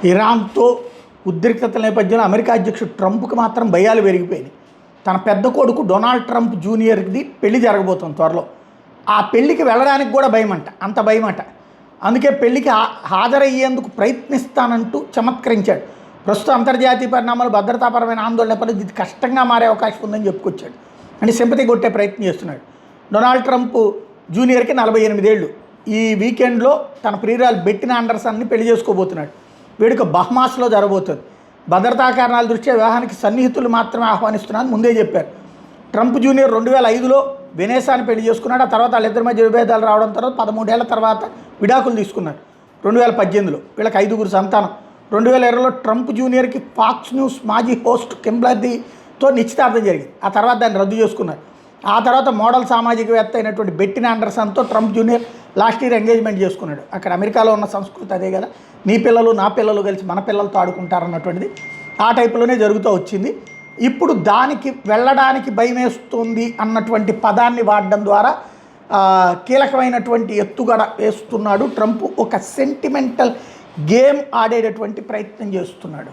ఇరాన్తో ఉద్రిక్తతల నేపథ్యంలో అమెరికా అధ్యక్షుడు ట్రంప్కి మాత్రం భయాలు పెరిగిపోయినాయి. తన పెద్ద కొడుకు డొనాల్డ్ ట్రంప్ జూనియర్ది పెళ్లి జరగబోతుంది త్వరలో. ఆ పెళ్లికి వెళ్ళడానికి కూడా భయమంట, అంత భయమంట. అందుకే పెళ్లికి హాజరయ్యేందుకు ప్రయత్నిస్తానంటూ చమత్కరించాడు. ప్రస్తుతం అంతర్జాతీయ పరిణామాలు, భద్రతాపరమైన ఆందోళన నేపథ్యంలో ఇది కష్టంగా మారే అవకాశం ఉందని చెప్పుకొచ్చాడు. అంటే సింపతి కొట్టే ప్రయత్నం చేస్తున్నాడు. డొనాల్డ్ ట్రంప్ జూనియర్కి 48 ఏళ్ళు. ఈ వీకెండ్లో తన ప్రియురాలు బెట్టిన ఆండర్సన్ని పెళ్లి చేసుకోబోతున్నాడు. వేడుక బహమాస్లో జరగబోతుంది. భద్రతా కారణాల దృష్ట్యా వివాహానికి సన్నిహితులు మాత్రమే ఆహ్వానిస్తున్నారని ముందే చెప్పారు. ట్రంప్ జూనియర్ 2005లో వెనేసాని పెళ్లి చేసుకున్నాడు. ఆ తర్వాత వాళ్ళిద్దరి మధ్య విభేదాలు రావడం తర్వాత 13 ఏళ్ల తర్వాత విడాకులు తీసుకున్నారు. 2018లో వీళ్ళకి 5 సంతానం. 2020లో ట్రంప్ జూనియర్కి ఫాక్స్ న్యూస్ మాజీ హోస్ట్ కింబర్లీతో నిశ్చితార్థం జరిగింది. ఆ తర్వాత దాన్ని రద్దు చేసుకున్నారు. ఆ తర్వాత మోడల్ సామాజికవేత్త అయినటువంటి బెట్టిన ఆండర్సన్తో Trump junior last year engagement చేసుకున్నాడు. అక్కడ అమెరికాలో ఉన్న సంస్కృతి అదే కదా, నీ పిల్లలు నా పిల్లలు కలిసి మన పిల్లలతో ఆడుకుంటారన్నటువంటిది ఆ టైపులోనే జరుగుతూ వచ్చింది. ఇప్పుడు దానికి వెళ్ళడానికి భయమేస్తుంది అన్నటువంటి పదాన్ని వాడడం ద్వారా కీలకమైనటువంటి ఎత్తుగడ వేస్తున్నాడు ట్రంప్. ఒక సెంటిమెంటల్ గేమ్ ఆడేటటువంటి ప్రయత్నం చేస్తున్నాడు.